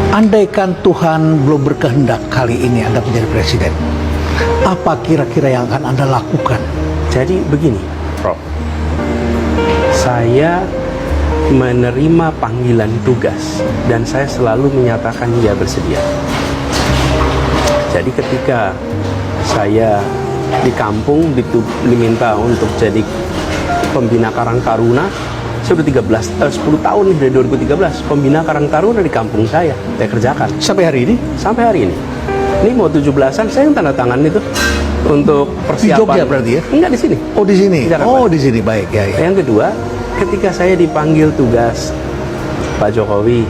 Andaikan Tuhan belum berkehendak kali ini Anda menjadi presiden, apa kira-kira yang akan Anda lakukan? Jadi begini, Prof. Saya menerima panggilan tugas dan saya selalu menyatakan ya bersedia. Jadi ketika saya di kampung diminta untuk jadi pembina Karang Taruna, saya udah 10 tahun nih dari 2013 pembina Karang Taruna di kampung saya kerjakan. Sampai hari ini? Sampai hari ini. Ini mau 17-an saya yang tanda tangan itu untuk persiapan. Di Jogja berarti ya? Enggak, di sini. Oh, di sini. Oh, di sini, baik ya. Yang kedua, ketika saya dipanggil tugas Pak Jokowi,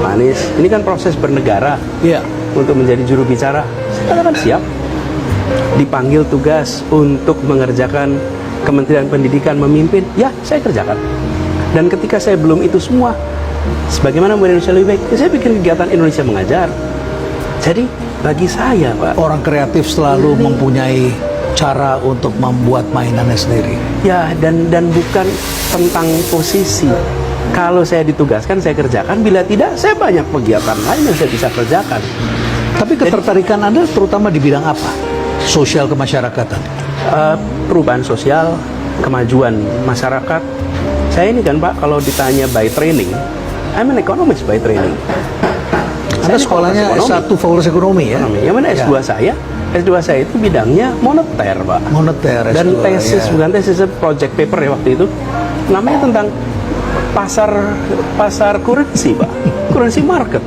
Pak Anies, ini kan proses bernegara. Iya. Untuk menjadi juru bicara, saya katakan siap. Dipanggil tugas untuk mengerjakan Kementerian Pendidikan, memimpin, ya saya kerjakan. Dan ketika saya belum itu semua, sebagaimana membuat Indonesia lebih baik, ya saya bikin kegiatan Indonesia Mengajar. Jadi bagi saya, Pak, orang kreatif selalu mempunyai cara untuk membuat mainannya sendiri. Ya, dan bukan tentang posisi. Kalau saya ditugaskan, saya kerjakan. Bila tidak, saya banyak kegiatan lain yang saya bisa kerjakan. Tapi ketertarikan Anda terutama di bidang apa? Sosial kemasyarakatan? Perubahan sosial, kemajuan masyarakat. Saya ini kan, Pak, kalau ditanya by training, I'm an economist by training. Anda sekolahnya S1 Fakultas Ekonomi ya? Yang mana S2 saya? S2 saya itu bidangnya moneter, Pak. Moneter, S2, dan tesis, bukan tesis, project paper ya waktu itu. Namanya tentang pasar currency, Pak. Currency market.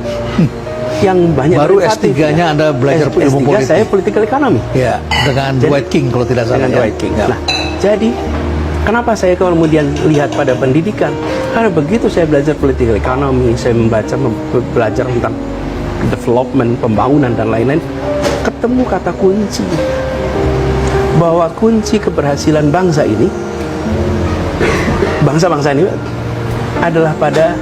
Yang banyak baru S3-nya Anda belajar ilmu politik. Saya political economy. Ya, dengan Dwight King kalau tidak salah. Dengan Dwight King. Ya. Nah, jadi kenapa saya kemudian lihat pada pendidikan? Karena begitu saya belajar political economy, saya belajar tentang development, pembangunan dan lain-lain, ketemu kata kunci bahwa kunci keberhasilan bangsa ini, bangsa-bangsa ini adalah pada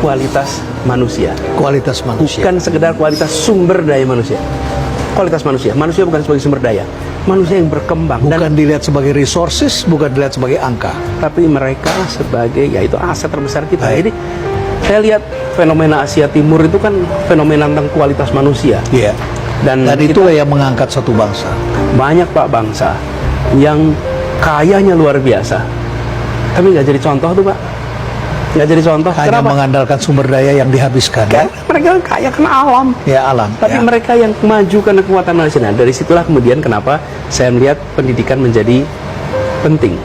kualitas manusia. Kualitas manusia. Bukan sekedar kualitas sumber daya manusia. Kualitas manusia. Manusia bukan sebagai sumber daya. Manusia yang berkembang. Bukan dilihat sebagai resources, bukan dilihat sebagai angka. Tapi mereka sebagai, yaitu aset terbesar kita. Jadi saya lihat fenomena Asia Timur itu kan fenomena tentang kualitas manusia. Iya. Dan itulah yang mengangkat satu bangsa. Banyak, Pak, bangsa yang kayanya luar biasa, tapi nggak jadi contoh tuh, Pak. Nggak jadi contoh. Hanya kenapa? Mengandalkan sumber daya yang dihabiskan. Kan mereka kaya karena alam. Ya, alam. Tapi mereka yang maju karena kekuatan manusia. Nah, dari situlah kemudian kenapa saya melihat pendidikan menjadi penting.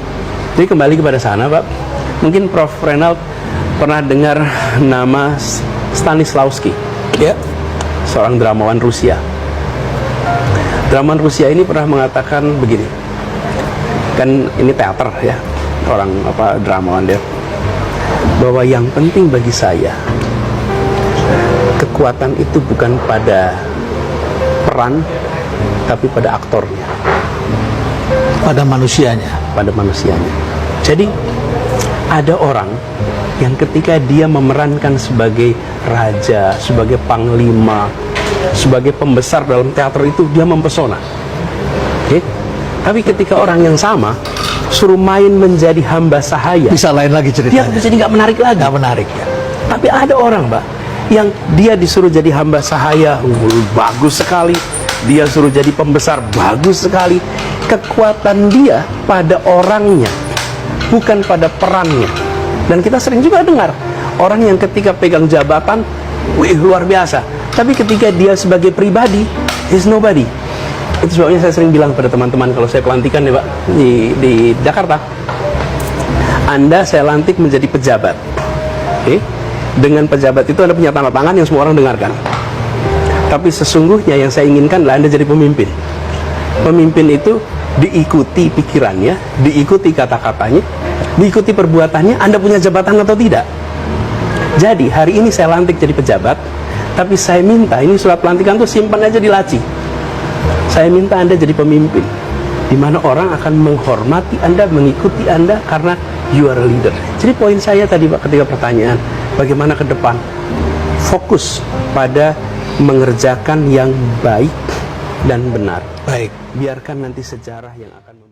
Jadi kembali kepada sana, Pak. Mungkin Prof. Renald pernah dengar nama Stanislavski. Ya. Seorang dramawan Rusia. Dramawan Rusia ini pernah mengatakan begini. Kan ini teater ya. Orang dramawan dia. Bahwa yang penting bagi saya, kekuatan itu bukan pada peran, tapi pada aktornya, pada manusianya. Pada manusianya. Jadi ada orang yang ketika dia memerankan sebagai raja, sebagai panglima, sebagai pembesar dalam teater itu, dia mempesona. Oke? Tapi ketika orang yang sama suruh main menjadi hamba sahaya, bisa lain lagi ceritanya. Dia jadi nggak menarik lagi. Nggak menarik ya. Tapi ada orang, Mbak, yang dia disuruh jadi hamba sahaya, bagus sekali. Dia suruh jadi pembesar, bagus sekali. Kekuatan dia pada orangnya, bukan pada perannya. Dan kita sering juga dengar orang yang ketika pegang jabatan, wih, luar biasa. Tapi ketika dia sebagai pribadi, he's nobody. Itu sebabnya saya sering bilang pada teman-teman kalau saya pelantikan ya, Pak, di Jakarta, Anda saya lantik menjadi pejabat. Oke? Dengan pejabat itu Anda punya tanda tangan yang semua orang dengarkan. Tapi sesungguhnya yang saya inginkan adalah Anda jadi pemimpin. Pemimpin itu diikuti pikirannya, diikuti kata-katanya, diikuti perbuatannya. Anda punya jabatan atau tidak? Jadi hari ini saya lantik jadi pejabat, tapi saya minta ini surat pelantikan tuh simpan aja di laci. Saya minta Anda jadi pemimpin, di mana orang akan menghormati Anda, mengikuti Anda karena you are a leader. Jadi poin saya tadi, Pak, ketika pertanyaan bagaimana ke depan, fokus pada mengerjakan yang baik dan benar. Baik. Biarkan nanti sejarah yang akan